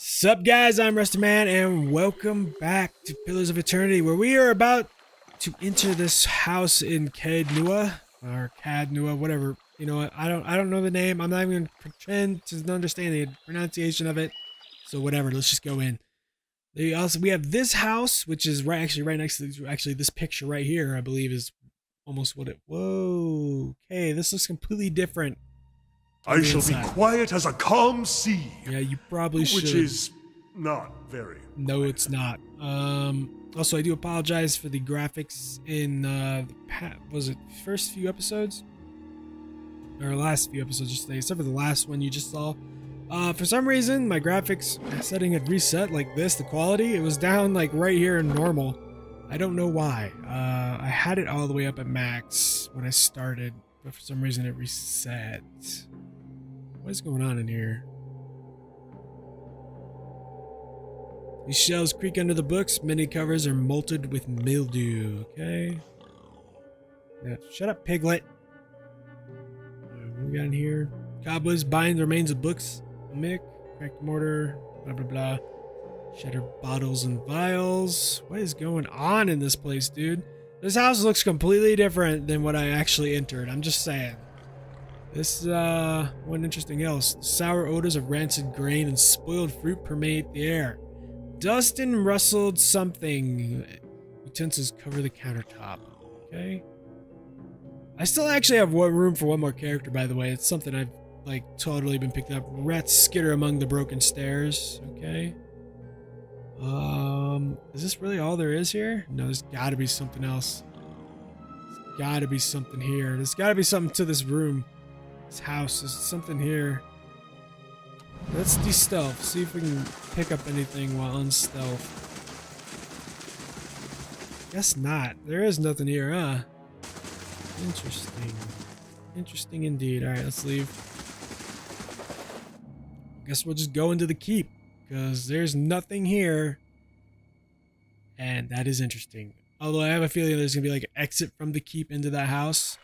Sup guys, I'm Rusty Man and welcome back to Pillars of Eternity, where we are about to enter this house in Cadnua or Cadnua, whatever. You know what? I don't know the name. I'm not even gonna pretend to understand the pronunciation of it. So whatever, let's just go in. We have this house, which is right next to this picture right here, I believe is almost what it. Whoa. Okay, this looks completely different. I shall be quiet as a calm sea. Yeah, you probably should. Which is not very. No, it's not. Also, I do apologize for the graphics in was it first few episodes? Or last few episodes, just except for the last one you just saw. For some reason, my graphics setting had reset like this, the quality. It was down like right here in normal. I don't know why. I had it all the way up at max when I started, but for some reason it reset. What is going on in here? These shelves creak under the books. Many covers are molted with mildew. Okay. Yeah, shut up, piglet. What we got in here? Cobwebs bind the remains of books. Mick, cracked mortar, blah blah blah. Shattered bottles and vials. What is going on in this place, dude? This house looks completely different than what I actually entered. I'm just saying. This, one interesting else. Sour odors of rancid grain and spoiled fruit permeate the air. Dust and rustled something. Utensils cover the countertop. Okay. I still actually have room for one more character, by the way. It's something I've, like, totally been picked up. Rats skitter among the broken stairs. Okay. Is this really all there is here? No, there's gotta be something else. There's gotta be something here. There's gotta be something to this room. This house. There's something here. Let's de-stealth. See if we can pick up anything while unstealth. Guess not. There is nothing here, huh? Interesting. Interesting indeed. Alright, let's leave. Guess we'll just go into the keep, because there's nothing here. And that is interesting. Although I have a feeling there's going to be like an exit from the keep into that house.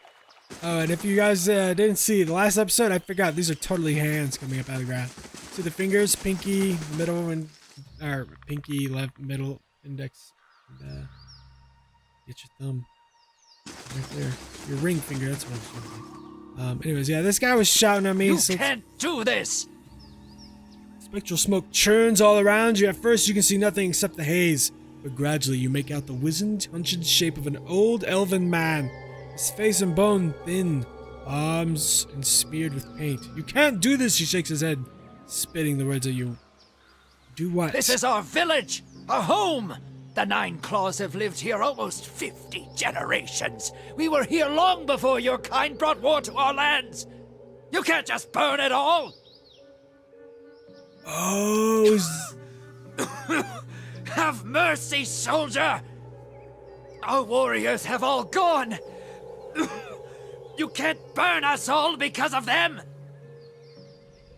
Oh, and if you guys didn't see the last episode, I forgot these are totally hands coming up out of the ground. See the fingers, pinky, middle, and or pinky, left, middle, index, and get your thumb right there. Your ring finger. That's what I'm saying. Anyways, yeah, this guy was shouting at me. You can't do this. Spectral smoke churns all around you. At first, you can see nothing except the haze, but gradually you make out the wizened, hunched shape of an old elven man. His face and bone thin, arms and smeared with paint. You can't do this, he shakes his head, spitting the words at you. Do what? This is our village, our home. The Nine Claws have lived here almost 50 generations. We were here long before your kind brought war to our lands. You can't just burn it all. Oh. Have mercy, soldier. Our warriors have all gone. You can't burn us all because of them!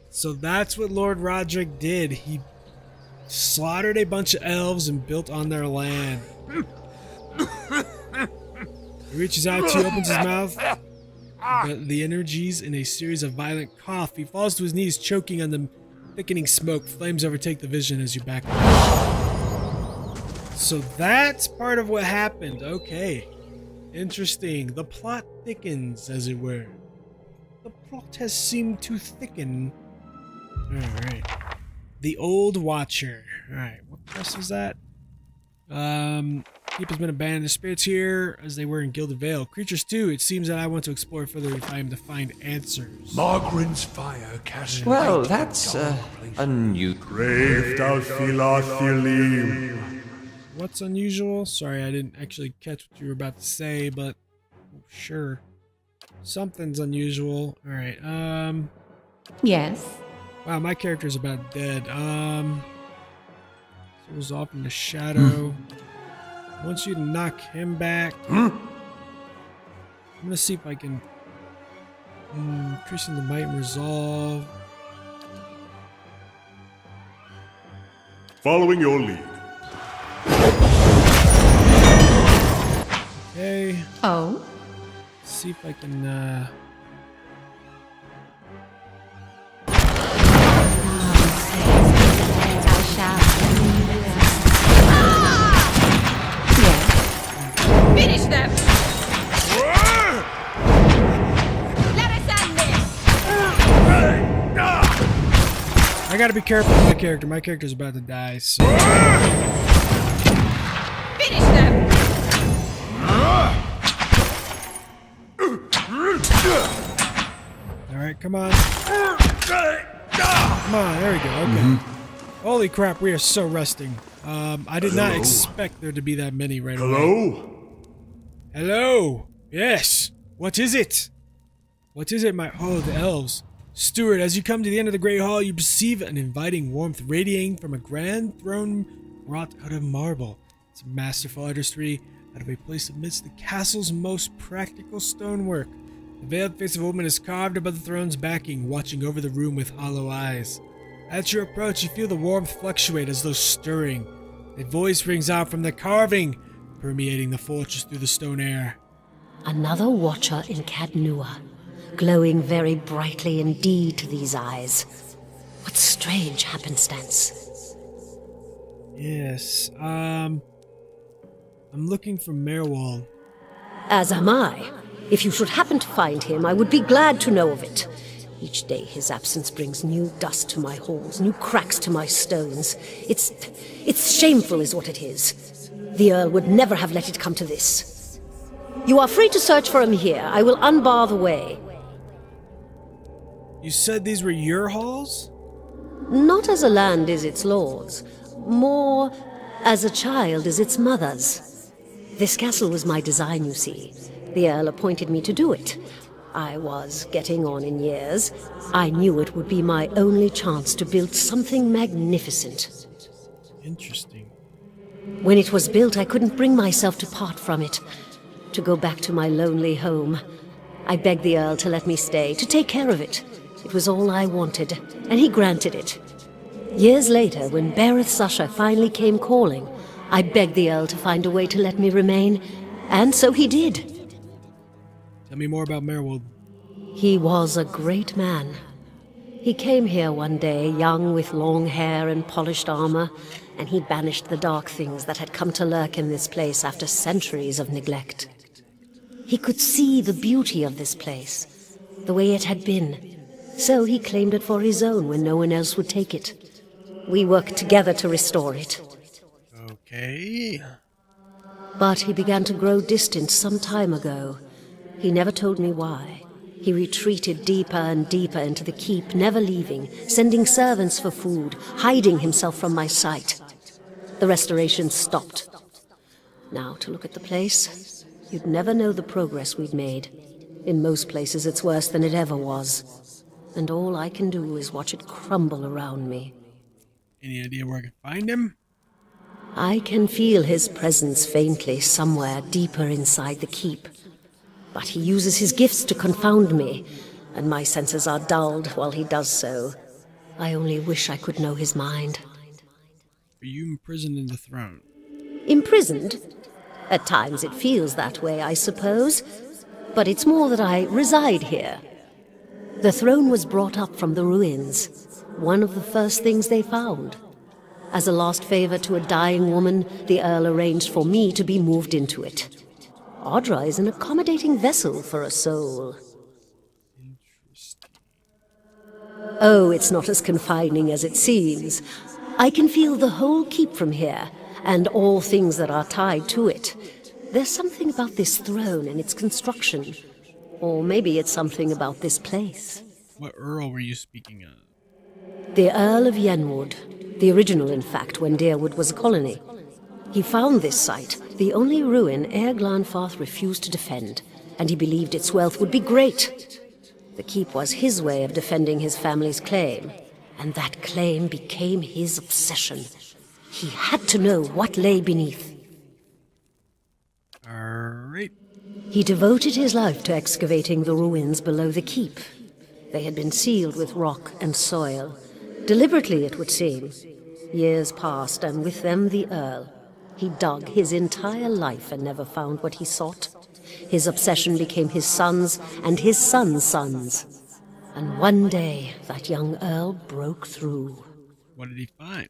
So that's what Lord Roderick did. He slaughtered a bunch of elves and built on their land. He reaches out to you, opens his mouth. But the energies in a series of violent cough. He falls to his knees, choking on the thickening smoke. Flames overtake the vision as you back up. So that's part of what happened. Okay. Interesting. The plot thickens, as it were. The plot has seemed to thicken. Alright. The Old Watcher. Alright, what quest was that? Keep has been abandoned. The spirits here, as they were in Gilded Vale. Creatures too. It seems that I want to explore further if I am to find answers. Margaren's fire cast. Well, that's unusual. Grave thou Philothelim. What's unusual? Sorry, I didn't actually catch what you were about to say, but sure. Something's unusual. Alright, Yes. wow, my character's about dead. He was off in the shadow. I want you to knock him back. I'm gonna see if I can increasing the might and resolve. Following your lead. Okay. Oh? See if I can I gotta be careful with my character. My character's about to die, so... Finish them! Alright, come on. Come on, there we go, okay. Holy crap, we are so resting. I did not expect there to be that many right away. Hello? Hello? Yes. What is it? What is it, oh, the elves. Steward, as you come to the end of the Great Hall, you perceive an inviting warmth radiating from a grand throne wrought out of marble. It's a masterful artistry out of a place amidst the castle's most practical stonework. The veiled face of a woman is carved above the throne's backing, watching over the room with hollow eyes. At your approach, you feel the warmth fluctuate as though stirring. A voice rings out from the carving, permeating the fortress through the stone air. Another watcher in Cadnua, glowing very brightly indeed to these eyes. What strange happenstance. Yes, I'm looking for Merwal. As am I. If you should happen to find him, I would be glad to know of it. Each day his absence brings new dust to my halls, new cracks to my stones. It's shameful is what it is. The Earl would never have let it come to this. You are free to search for him here. I will unbar the way. You said these were your halls? Not as a land is its lord's, more as a child is its mother's. This castle was my design, you see. The Earl appointed me to do it. I was getting on in years. I knew it would be my only chance to build something magnificent. Interesting. When it was built, I couldn't bring myself to part from it, to go back to my lonely home. I begged the Earl to let me stay, to take care of it. It was all I wanted, and he granted it. Years later, when Bereth's usher finally came calling, I begged the Earl to find a way to let me remain, and so he did. Tell me more about Merwal. He was a great man. He came here one day, young with long hair and polished armor, and he banished the dark things that had come to lurk in this place after centuries of neglect. He could see the beauty of this place, the way it had been, so he claimed it for his own when no one else would take it. We worked together to restore it. Okay. But he began to grow distant some time ago. He never told me why. He retreated deeper and deeper into the keep, never leaving, sending servants for food, hiding himself from my sight. The restoration stopped. Now, to look at the place, you'd never know the progress we'd made. In most places, it's worse than it ever was. And all I can do is watch it crumble around me. Any idea where I can find him? I can feel his presence faintly somewhere deeper inside the keep. But he uses his gifts to confound me, and my senses are dulled while he does so. I only wish I could know his mind. Are you imprisoned in the throne? Imprisoned? At times it feels that way, I suppose. But it's more that I reside here. The throne was brought up from the ruins, one of the first things they found. As a last favor to a dying woman, the Earl arranged for me to be moved into it. Audra is an accommodating vessel for a soul. Oh, it's not as confining as it seems. I can feel the whole keep from here, and all things that are tied to it. There's something about this throne and its construction. Or maybe it's something about this place. What Earl were you speaking of? The Earl of Yenwood. The original, in fact, when Deerwood was a colony. He found this site, the only ruin Ere Glanfarth refused to defend, and he believed its wealth would be great. The keep was his way of defending his family's claim, and that claim became his obsession. He had to know what lay beneath. Alright. He devoted his life to excavating the ruins below the keep. They had been sealed with rock and soil. Deliberately, it would seem. Years passed, and with them the Earl. He dug his entire life and never found what he sought. His obsession became his sons and his sons' sons. And one day, that young Earl broke through. What did he find?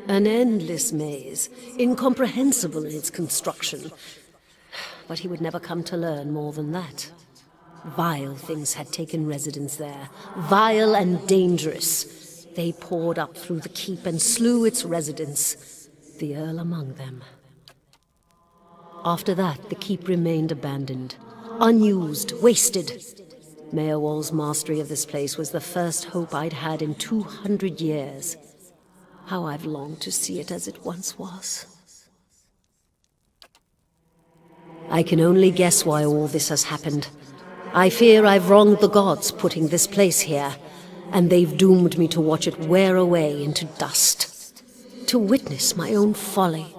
An endless maze, incomprehensible in its construction. But he would never come to learn more than that. Vile things had taken residence there, vile and dangerous. They poured up through the keep and slew its residents, the Earl among them. After that, the keep remained abandoned, unused, wasted. Meowall's mastery of this place was the first hope I'd had in 200 years. How I've longed to see it as it once was. I can only guess why all this has happened. I fear I've wronged the gods putting this place here, and they've doomed me to watch it wear away into dust. To witness my own folly.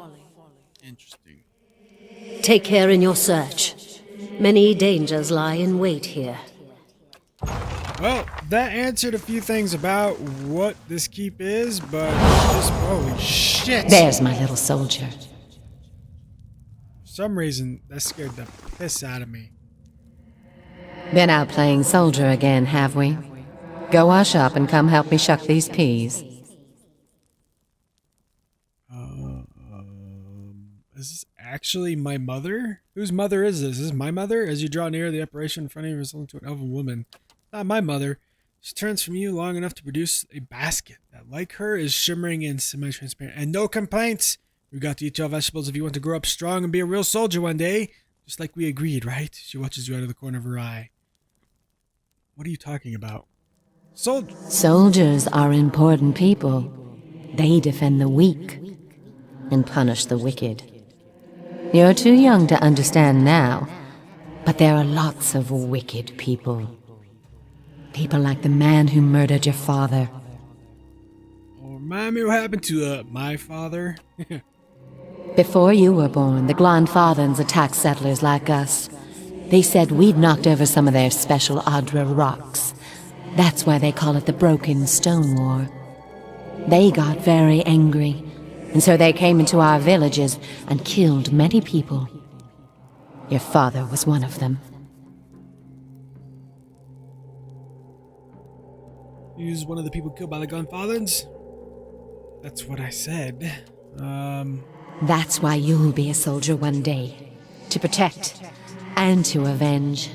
Interesting. Take care in your search. Many dangers lie in wait here. Well, that answered a few things about what this keep is, but just holy shit! There's my little soldier. For some reason, that scared the piss out of me. Been out playing soldier again, have we? Go wash up and come help me shuck these peas. Is this actually my mother? Whose mother is this? Is this my mother? As you draw near, the apparition in front of you resembles to an elven woman. Not my mother. She turns from you long enough to produce a basket that, like her, is shimmering and semi-transparent. And no complaints! We've got to eat your vegetables if you want to grow up strong and be a real soldier one day. Just like we agreed, right? She watches you out of the corner of her eye. What are you talking about? Soldiers are important people. They defend the weak and punish the wicked. You're too young to understand now, but there are lots of wicked people. People like the man who murdered your father. Oh, remind me what happened to my father? Before you were born, the Glandfathans attacked settlers like us. They said we'd knocked over some of their special Adra rocks. That's why they call it the Broken Stone War. They got very angry, and so they came into our villages and killed many people. Your father was one of them. He was one of the people killed by the Glandfathans? That's what I said. That's why you'll be a soldier one day. To protect and to avenge.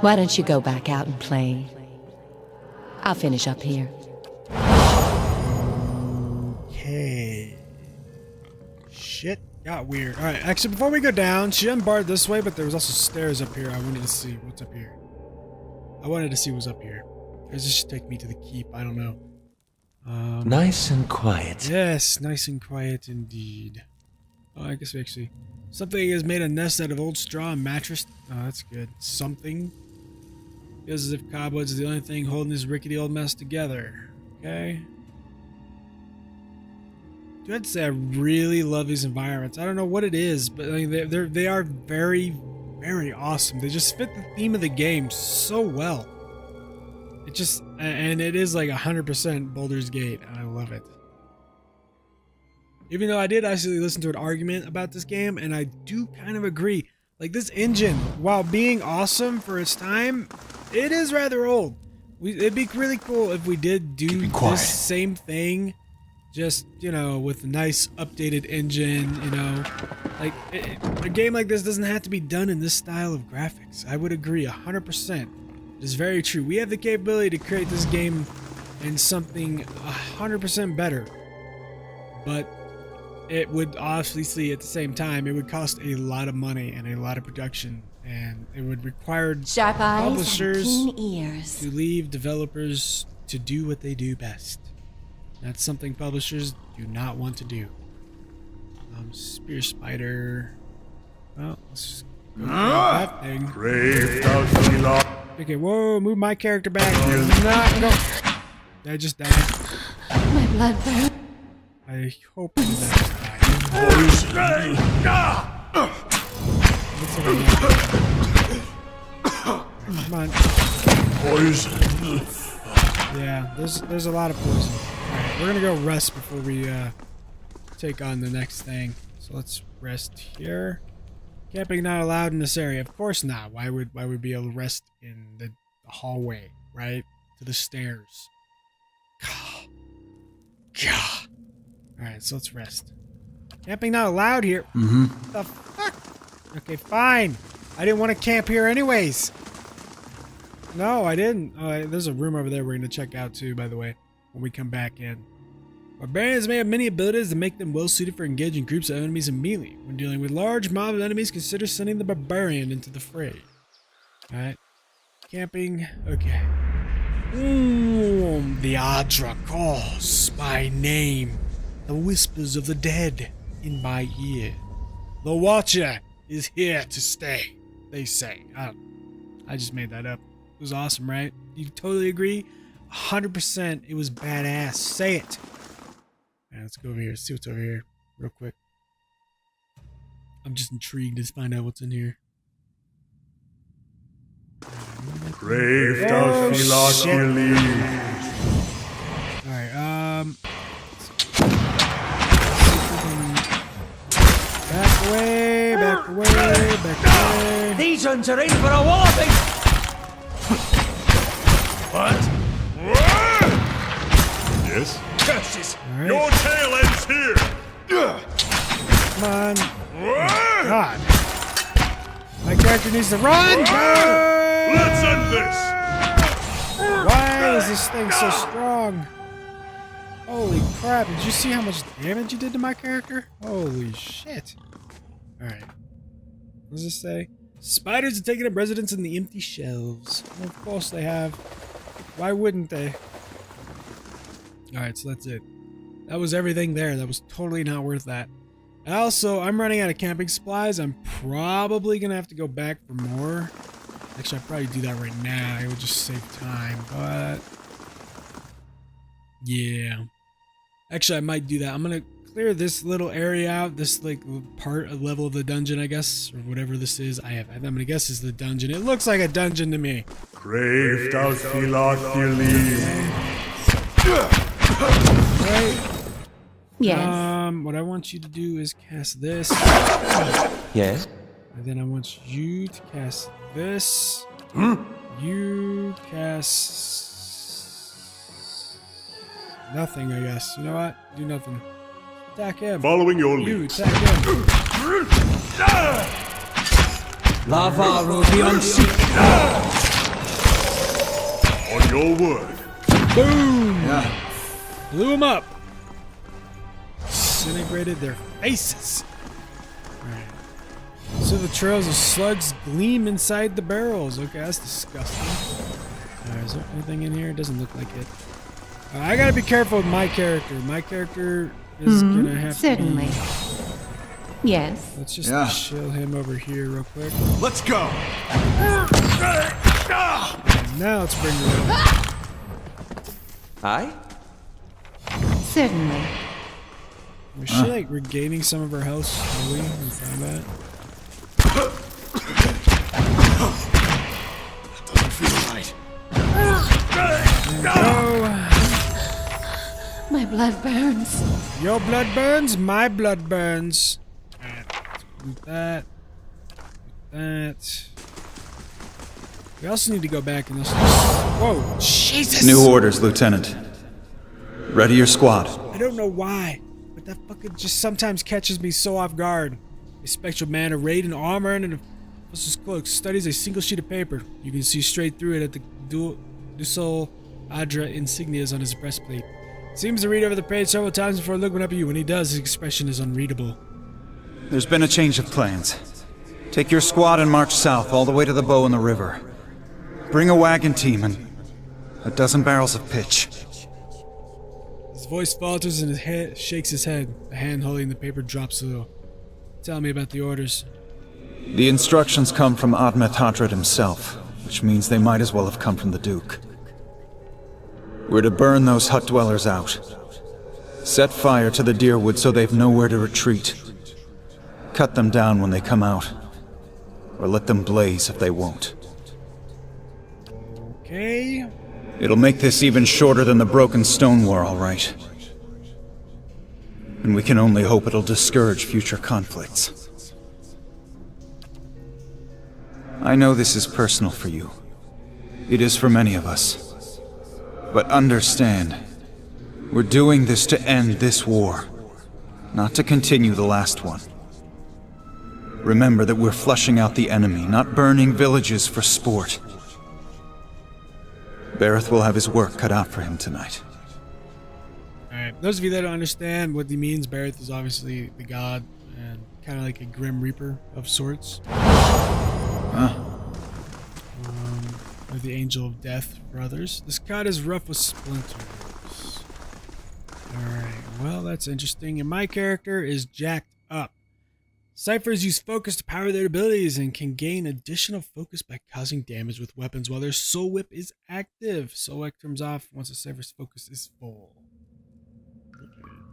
Why don't you go back out and play? I'll finish up here. Okay. Shit got weird. Alright, actually, before we go down, she unbarred this way, but there was also stairs up here. I wanted to see what's up here. I wanted to see what's up here. Does this take me to the keep? I don't know. Nice and quiet. Yes, nice and quiet indeed. Oh, I guess we actually... Something has made a nest out of old straw and mattress. Oh, that's good. Something. Feels as if cobwebs is the only thing holding this rickety old mess together. Okay. I have to say I really love these environments. I don't know what it is, but I mean, they are very, very awesome. They just fit the theme of the game so well. It just, and it is like 100% Baldur's Gate. I love it. Even though I did actually listen to an argument about this game, and I do kind of agree. Like, this engine, while being awesome for its time, it is rather old. It'd be really cool if we did do this same thing, just, you know, with a nice updated engine, you know. Like, a game like this doesn't have to be done in this style of graphics. I would agree 100%. It is very true. We have the capability to create this game in something 100% better. But it would obviously, at the same time, it would cost a lot of money and a lot of production, and it would require publishers to leave developers to do what they do best. That's something publishers do not want to do. Spear spider. Well, let's just go for that thing. Okay, whoa, move my character back. Not go. Did I just die? My blood burns. I hope that come on. Poison. Yeah, there's a lot of poison. Alright, we're gonna go rest before we take on the next thing. So let's rest here. Camping not allowed in this area. Of course not. Why would we be able to rest in the hallway, right? To the stairs. God. Alright, so let's rest. Camping not allowed here. What the fuck? Okay, fine. I didn't want to camp here anyways. No, I didn't. Oh, there's a room over there we're going to check out too, by the way. when we come back in. Barbarians may have many abilities that make them well suited for engaging groups of enemies immediately. When dealing with large mob of enemies, consider sending the barbarian into the fray. Alright. Camping. Okay. The Adra calls by name. The whispers of the dead in my ear. The Watcher is here to stay, they say. I just made that up. It was awesome, right? You totally agree? 100% it was badass. Say it. Right, let's go over here. See what's over here real quick. I'm just intrigued to find out what's in here. Grave does feel like you leave. Alright, back away, back away, back away. These ones are in for a walloping! What? Yes? Curses! All right. Your tail ends here! Come on. God. My character needs to run! Let's end this! Why is this thing so strong? Holy crap, did you see how much damage you did to my character? Holy shit. Alright. What does this say? Spiders have taken up residence in the empty shelves. Well, of course they have. Why wouldn't they? Alright, so that's it. That was everything there. That was totally not worth that. Also, I'm running out of camping supplies. I'm probably going to have to go back for more. Actually, I'd probably do that right now. It would just save time, but... yeah. Actually, I might do that. I'm going to clear this little area out. This, like, part, level of the dungeon, I guess. Or whatever this is. I'm going to guess is the dungeon. It looks like a dungeon to me. Grave does feel like you leave. Right? Yes. What I want you to do is cast this. Yes? And then I want you to cast this. You cast... nothing, I guess. You know what? Do nothing. Attack him. Following your You lead. attack him. Lava will be on On your word. Boom! Blew him up. Disintegrated their faces. Alright. So the trails of slugs gleam inside the barrels. Okay, that's disgusting. Is there anything in here? It doesn't look like it. I gotta be careful with my character. My character is gonna have Certainly. to be... Yes. let's just chill him over here real quick. Let's go! Now let's bring her over. Aye? Certainly. Was she like regaining some of her health slowly in combat? Doesn't feel right. Go. My blood burns. Your blood burns, my blood burns. Do that. Do that. We also need to go back and listen. Whoa, Jesus! New orders, Lieutenant. Ready your squad. I don't know why, but that fucker just sometimes catches me so off guard. A spectral man arrayed in armor and in a officer's cloak studies a single sheet of paper. You can see straight through it at the Dusol Adra insignias on his breastplate. Seems to read over the page several times before looking up at you. When he does, his expression is unreadable. There's been a change of plans. Take your squad and march south all the way to the bow in the river. Bring a wagon team and a dozen barrels of pitch. His voice falters and his head shakes his head. The hand holding the paper drops a little. Tell me about the orders. The instructions come from Admet Hadred himself, which means they might as well have come from the Duke. We're to burn those hut dwellers out. Set fire to the deerwood so they've nowhere to retreat. Cut them down when they come out. Or let them blaze if they won't. Okay. It'll make this even shorter than the broken stone war, all right. And we can only hope it'll discourage future conflicts. I know this is personal for you. It is for many of us. But understand, we're doing this to end this war, not to continue the last one. Remember that we're flushing out the enemy, not burning villages for sport. Bareth will have his work cut out for him tonight. Alright, those of you that don't understand what he means, Bareth is obviously the god and kind of like a grim reaper of sorts. Or the angel of death for others. This god is rough with splinters. Alright, well that's interesting. And my character is jacked up. Ciphers use focus to power their abilities and can gain additional focus by causing damage with weapons while their soul whip is active. Soul whip turns off once the Cipher's focus is full.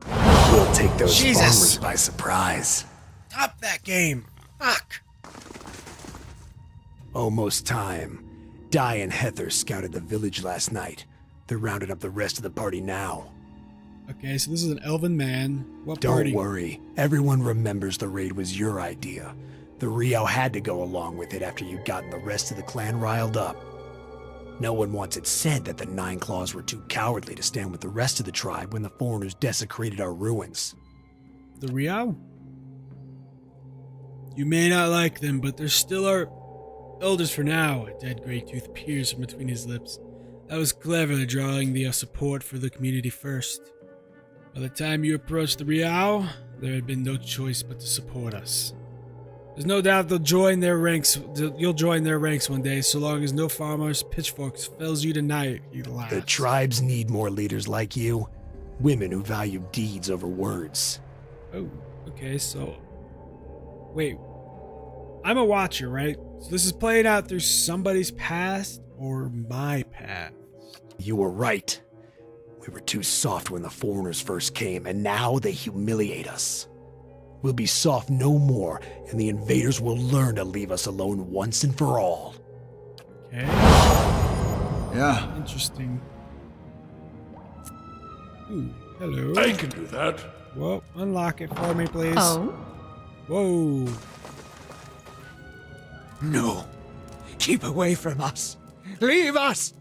We'll take those Jesus. farmers by surprise. Stop that game! Fuck! Almost time. Di and Heather scouted the village last night. They're rounding up the rest of the party now. Okay, so this is an elven man. What Don't party? worry. Everyone remembers the raid was your idea. The Rio had to go along with it after you'd gotten the rest of the clan riled up. No one wants it said that the Nine Claws were too cowardly to stand with the rest of the tribe when the foreigners desecrated our ruins. The Rio? You may not like them, but they're still our elders for now. A dead gray tooth peers from between his lips. That was clever, drawing the support for the community first. By the time you approached the Rio, there had been no choice but to support us. There's no doubt they'll join their ranks. You'll join their ranks one day, so long as no farmer's pitchforks fells you tonight. He laughed. The tribes need more leaders like you. Women who value deeds over words. Oh, okay, so... Wait. I'm a watcher, right? So this is playing out through somebody's past or my past? You were right. We were too soft when the foreigners first came, and now they humiliate us. We'll be soft no more, and the invaders will learn to leave us alone once and for all. Okay. Yeah. Interesting. Ooh, hello. I can do that. Well, unlock it for me, please. Oh? Whoa. No. Keep away from us. Leave us.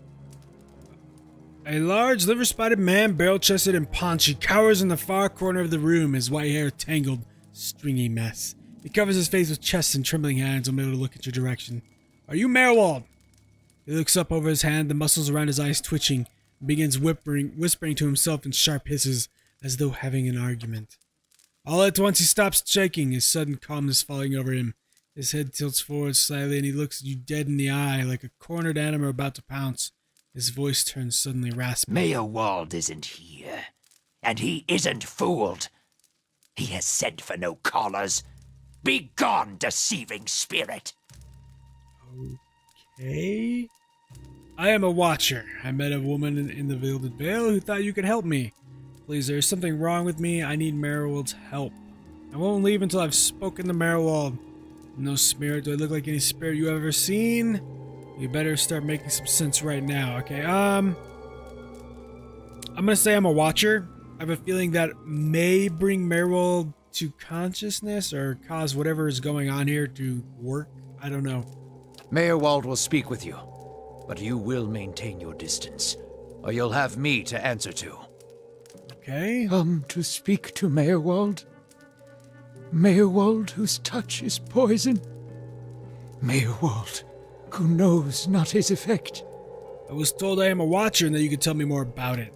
A large, liver-spotted man, barrel-chested and paunchy, cowers in the far corner of the room, his white hair a tangled, stringy mess. He covers his face with chest and trembling hands, unable to look at your direction. Are you Merwald? He looks up over his hand, the muscles around his eyes twitching, and begins whispering to himself in sharp hisses, as though having an argument. All at once he stops shaking, his sudden calmness falling over him. His head tilts forward slightly, and he looks you dead in the eye, like a cornered animal about to pounce. His voice turns suddenly raspy. Mayor Wald isn't here, and he isn't fooled. He has sent for no callers. Be gone, deceiving spirit. Okay. I am a watcher. I met a woman in the Gilded Vale who thought you could help me. Please, there's something wrong with me. I need Merwald's help. I won't leave until I've spoken to Merwald. No spirit. Do I look like any spirit you ever seen? You better start making some sense right now, okay? I'm gonna say I'm a watcher. I have a feeling that may bring Merwald to consciousness or cause whatever is going on here to work. I don't know. Mayor Wald will speak with you, but you will maintain your distance, or you'll have me to answer to. Okay. Come to speak to Mayor Wald. Mayor Wald, whose touch is poison. Mayor Wald, who knows not his effect. I was told I am a watcher and that you could tell me more about it.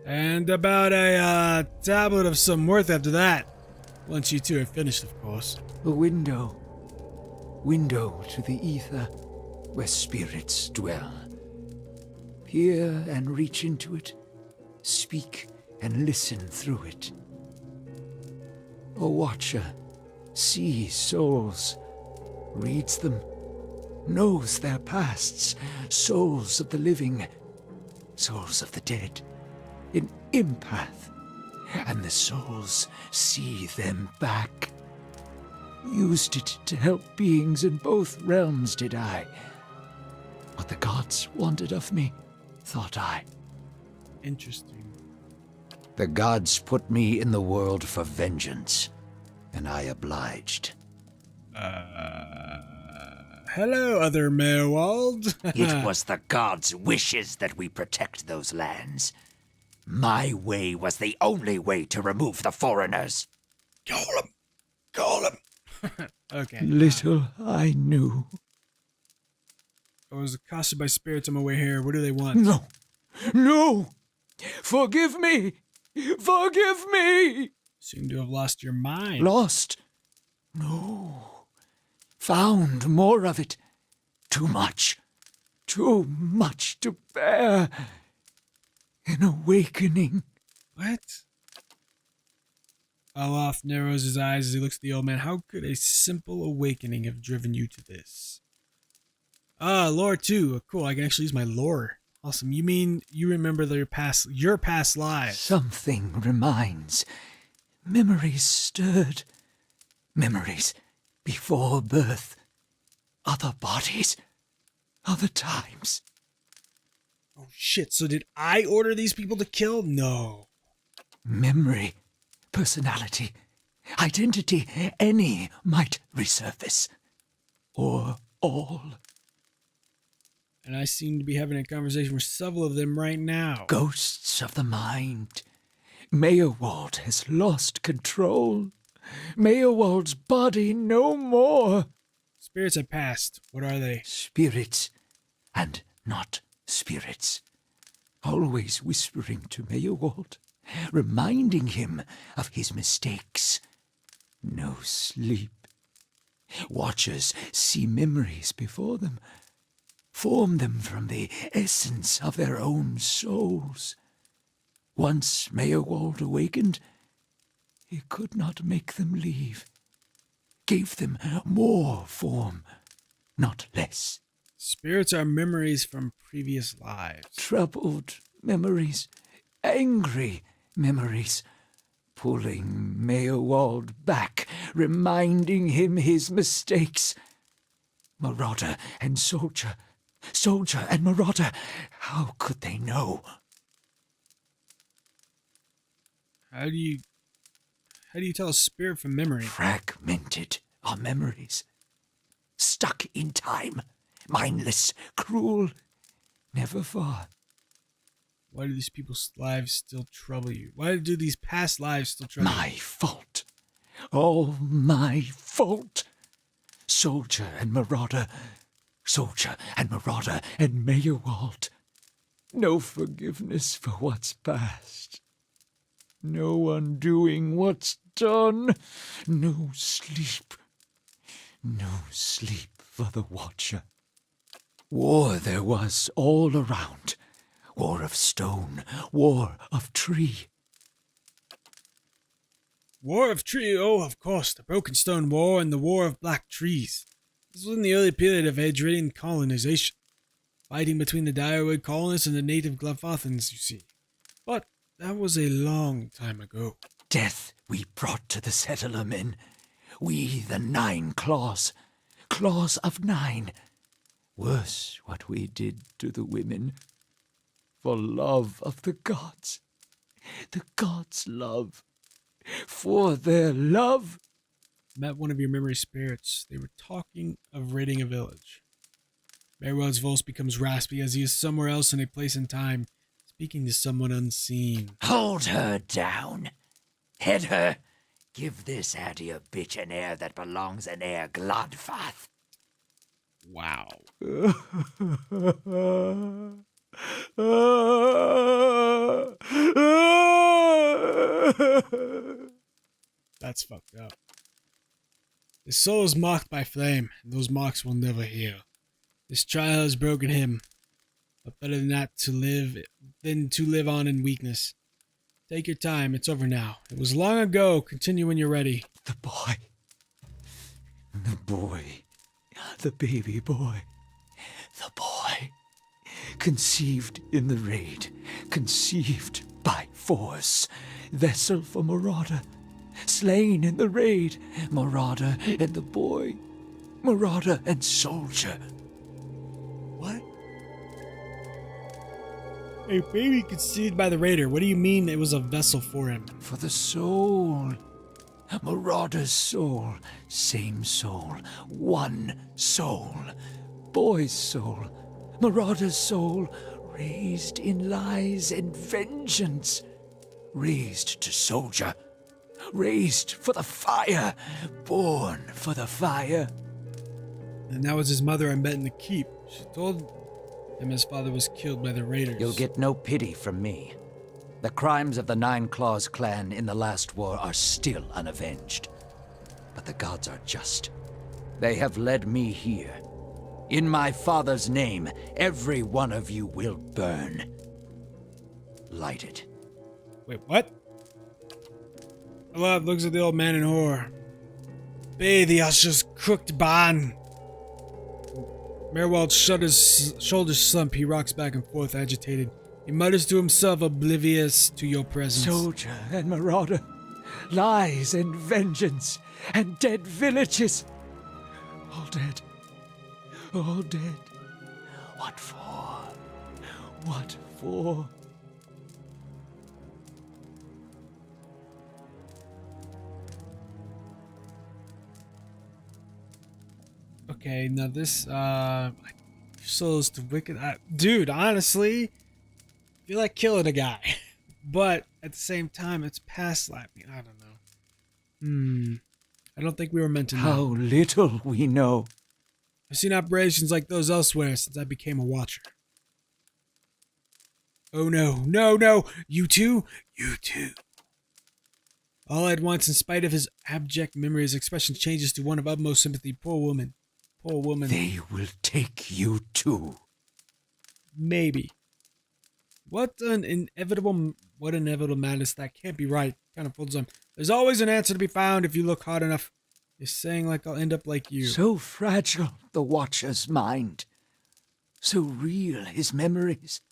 And about a tablet of some worth after that. Once you two are finished, of course. A window. Window to the ether, where spirits dwell. Peer and reach into it. Speak and listen through it. A watcher sees souls, reads them, knows their pasts, souls of the living, souls of the dead, an empath, and the souls see them back. Used it to help beings in both realms, did I. What the gods wanted of me, thought I. Interesting. The gods put me in the world for vengeance, and I obliged. Hello, other Merwald. It was the gods' wishes that we protect those lands. My way was the only way to remove the foreigners. Call him. Call him. Okay. Little I knew. I was accosted by spirits on my way here. What do they want? No! No! Forgive me! Forgive me! Seem to have lost your mind. Lost? No. Found more of it. Too much. Too much to bear. An awakening. What? Olaf narrows his eyes as he looks at the old man. How could a simple awakening have driven you to this? Ah, lore too. Cool, I can actually use my lore. Awesome. You mean you remember your past lives? Something reminds. Memories stirred. Memories before birth. Other bodies. Other times. Oh shit, so did I order these people to kill? No. Memory, personality, identity, any might resurface. Or all. And I seem to be having a conversation with several of them right now. Ghosts of the mind. Meyerwald has lost control. Meyerwald's body no more. Spirits have passed. What are they? Spirits and not spirits. Always whispering to Meyerwald, reminding him of his mistakes. No sleep. Watchers see memories before them, form them from the essence of their own souls. Once Meyerwald awakened, he could not make them leave. Gave them more form, not less. Spirits are memories from previous lives. Troubled memories, angry memories, pulling Meyerwald back, reminding him his mistakes. Marauder and soldier, soldier and marauder, how could they know? How do you tell a spirit from memory? Fragmented are memories. Stuck in time. Mindless, cruel, never far. Why do these people's lives still trouble you? Why do these past lives still trouble you? My fault. All my fault. Soldier and marauder. Soldier and marauder and Meyerwald. No forgiveness for what's past. No undoing what's done. No sleep. No sleep for the watcher. War there was all around. War of stone, war of tree. War of Tree, oh, of course, the Broken Stone War and the War of Black Trees. This was in the early period of Adrian colonization. Fighting between the Direwood colonists and the native Glenfathans, you see. But that was a long time ago. Death we brought to the settler men. We, the 9 claws. Claws of 9. Worse what we did to the women. For love of the gods. The gods' love. For their love. Met one of your memory spirits. They were talking of raiding a village. Merwell's voice becomes raspy as he is somewhere else in a place and time, speaking to someone unseen. Hold her down. Head her. Give this Addy a bitch an heir that belongs in Air Glodfath. Wow. That's fucked up. His soul is mocked by flame, and those mocks will never heal. This trial has broken him, but better than that than to live on in weakness. Take your time, it's over now. It was long ago, continue when you're ready. The boy. The boy. The baby boy. The boy. Conceived in the raid. Conceived by force. Vessel for marauder. Slain in the raid. Marauder and the boy. Marauder and soldier. What? A baby conceived by the raider. What do you mean it was a vessel for him? For the soul. Marauder's soul. Same soul. One soul. Boy's soul. Marauder's soul. Raised in lies and vengeance. Raised to soldier. Raised for the fire. Born for the fire. And that was his mother I met in the keep. She told him his father was killed by the raiders. You'll get no pity from me. The crimes of the Nine Claws clan in the last war are still unavenged. But the gods are just. They have led me here. In my father's name, every one of you will burn. Light it. Wait, what? Alad looks at the old man in horror. Be the usher's cooked ban. Merwald's shoulders slump. He rocks back and forth, agitated. He mutters to himself, oblivious to your presence. Soldier and marauder, lies and vengeance, and dead villages. All dead. All dead. What for? What for? Okay, now this, souls to wicked. Dude, honestly, I feel like killing a guy. But at the same time, it's past slapping. I don't know. I don't think we were meant to know. How little we know. I've seen operations like those elsewhere since I became a watcher. Oh no, no, no! You too? You too. All at once, in spite of his abject memory, his expression changes to one of utmost sympathy. Poor woman. Poor woman. They will take you too. Maybe. What an inevitable madness. That can't be right. Kind of folds on. There's always an answer to be found if you look hard enough. You're saying like I'll end up like you. So fragile, the Watcher's mind. So real, his memories.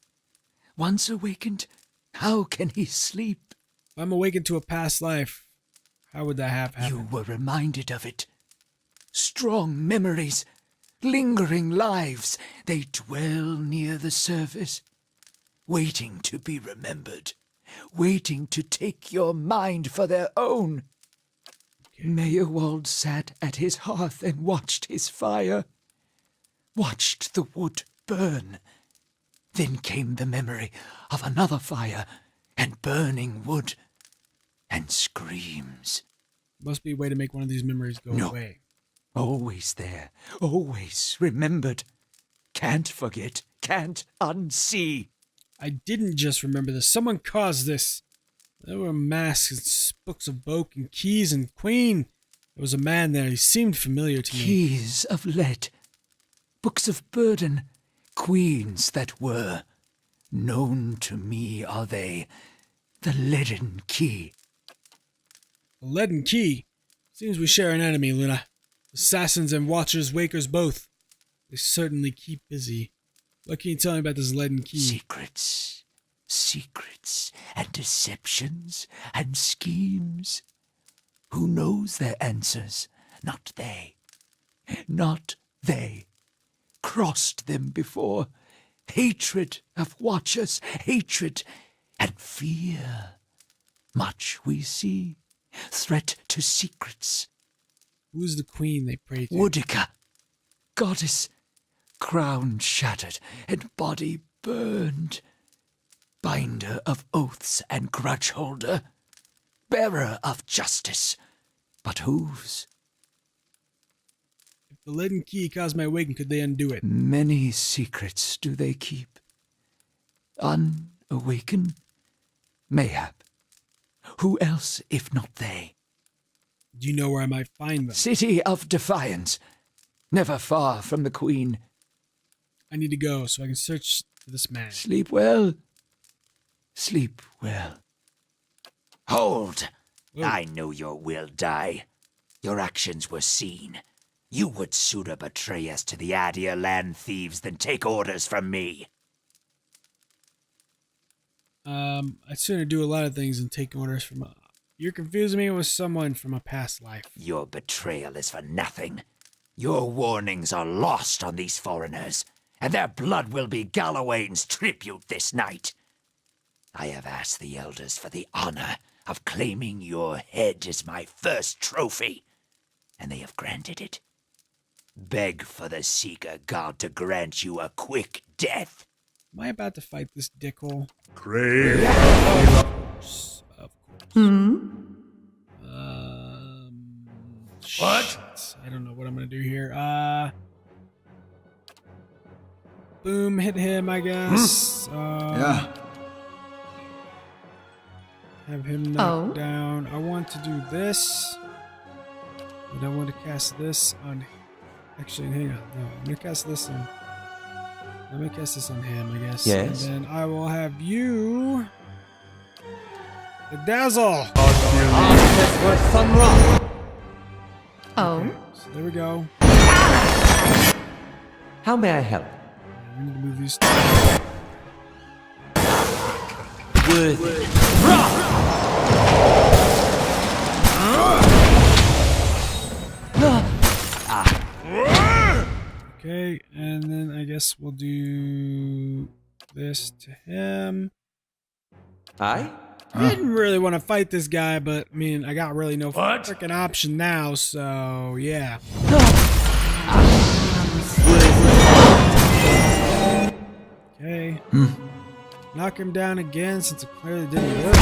Once awakened, how can he sleep? If I'm awakened to a past life, how would that have happened? You were reminded of it. Strong memories, lingering lives, they dwell near the surface, waiting to be remembered, waiting to take your mind for their own. Meyerwald sat at his hearth and watched his fire, watched the wood burn. Then came the memory of another fire and burning wood and screams. Must be a way to make one of these memories go away. Always there, always remembered. Can't forget, can't unsee. I didn't just remember this. Someone caused this. There were masks and books of Boke and keys and queen. There was a man there. He seemed familiar to me. Keys of lead, books of burden, queens that were. Known to me are they, the leaden key. The leaden key? Seems we share an enemy, Luna. Assassins and watchers, wakers both. They certainly keep busy. What can you tell me about this leaden key? Secrets, secrets, and deceptions, and schemes. Who knows their answers? Not they. Not they. Crossed them before. Hatred of watchers, hatred and fear. Much we see. Threat to secrets. Who's the queen they pray to? Woodica, goddess, crown shattered and body burned. Binder of oaths and grudge holder. Bearer of justice. But whose? If the leaden key caused my awakening, could they undo it? Many secrets do they keep. Unawaken? Mayhap. Who else if not they? Do you know where I might find them? City of Defiance. Never far from the Queen. I need to go so I can search for this man. Sleep well. Sleep well. Hold! Whoa. I know your will die. Your actions were seen. You would sooner betray us to the Adir land thieves than take orders from me. I'd sooner do a lot of things than take orders from You're confusing me with someone from a past life. Your betrayal is for nothing. Your warnings are lost on these foreigners, and their blood will be Gallowayne's tribute this night. I have asked the elders for the honor of claiming your head as my first trophy, and they have granted it. Beg for the Seeker God to grant you a quick death. Am I about to fight this dickhole? Crave. Of course. What? Shit. I don't know what I'm gonna do here. Boom, hit him, I guess. Yeah. have him knocked down. I want to do this. But I want to cast this on... Actually, hang on. No, I'm going to cast this on... I'm going to cast this on him, I guess. Yes. And then I will have you... The Dazzle! Oh. So there we go. How may I help? We need to move these. Okay, and then I guess we'll do this to him. Aye? I didn't really want to fight this guy, but I mean, I got really no freaking option now, so yeah. Okay. Knock him down again since it clearly didn't work.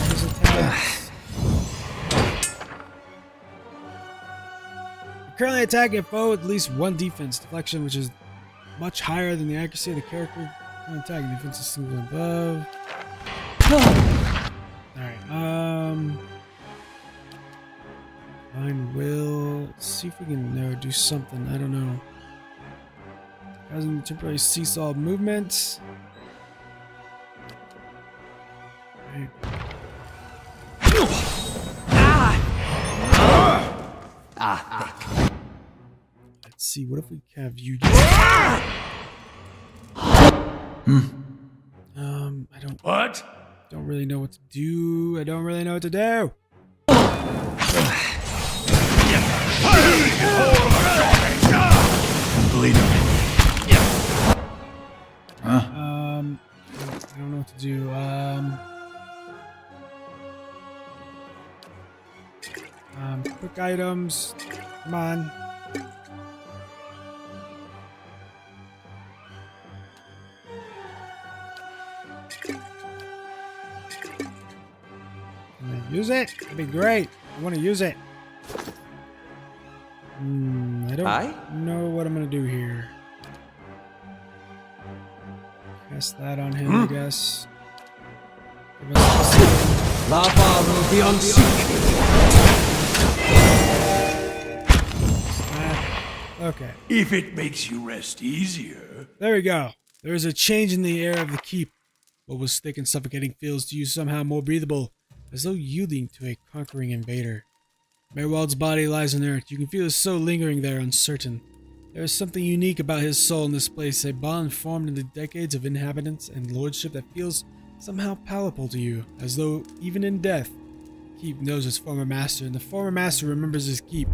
His attacks. You're currently attacking a foe with at least one defense deflection, which is much higher than the accuracy of the character. Attacking defense is single above. Alright, Mine will... Let's see if we can do something. I don't know. Causing temporary seesaw movement. Right. Let's see, what if we have you just... I don't... What? Don't really know what to do. I don't really know what to do. I don't know what to do. Quick items. Come on. Use it. That'd be great. I want to use it. I don't know what I'm gonna do here. Cast that on him, I guess. Lava will be unseated. Okay. If it makes you rest easier. There we go. There is a change in the air of the keep. What was thick and suffocating feels to you somehow more breathable, as though yielding to a conquering invader. Merwald's body lies inert. You can feel his soul lingering there, uncertain. There is something unique about his soul in this place, a bond formed in the decades of inhabitants and lordship that feels somehow palpable to you, as though even in death, Keep knows his former master, and the former master remembers his keep.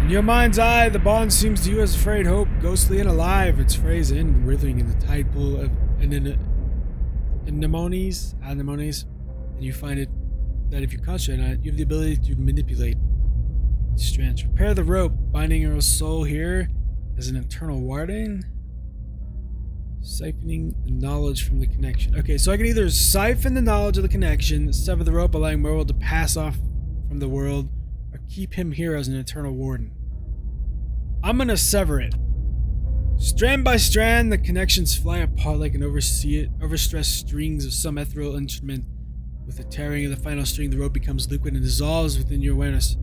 In your mind's eye, the bond seems to you as frayed hope, ghostly and alive, its phrase in writhing in the tide pool of anemones, and you find it that if you concentrate on it, you have the ability to manipulate its strands. Repair the rope, binding your soul here as an internal warding. Siphoning the knowledge from the connection. Okay, so I can either siphon the knowledge of the connection, sever the rope, allowing Merwald to pass off from the world, or keep him here as an eternal warden. I'm gonna sever it. Strand by strand, the connections fly apart like an overstressed strings of some ethereal instrument. With the tearing of the final string, the rope becomes liquid and dissolves within your awareness.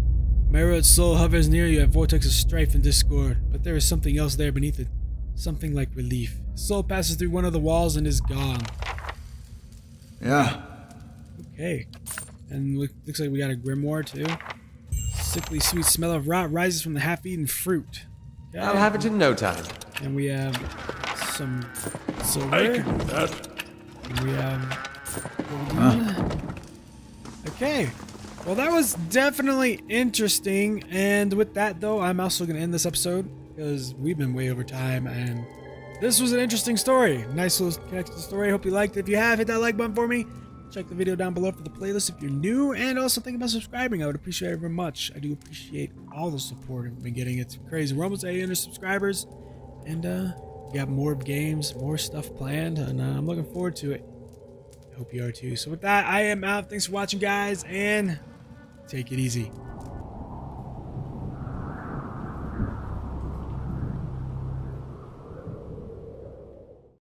Merwald's soul hovers near you, a vortex of strife and discord, but there is something else there beneath it. Something like relief. His soul passes through one of the walls and is gone. Yeah. Okay. And looks like we got a grimoire too. Sickly sweet smell of rot rises from the half-eaten fruit. Okay. I'll have it in no time. And we have some silver. I can do that. And we have golden. Okay. Well, that was definitely interesting. And with that, though, I'm also going to end this episode because we've been way over time. And this was an interesting story. Nice little connected story. Hope you liked it. If you have, hit that like button for me. Check the video down below for the playlist if you're new. And also think about subscribing. I would appreciate it very much. I do appreciate all the support I've been getting. It's crazy. We're almost 800 subscribers. And we got more games, more stuff planned. And I'm looking forward to it. I hope you are too. So with that, I am out. Thanks for watching, guys. And take it easy.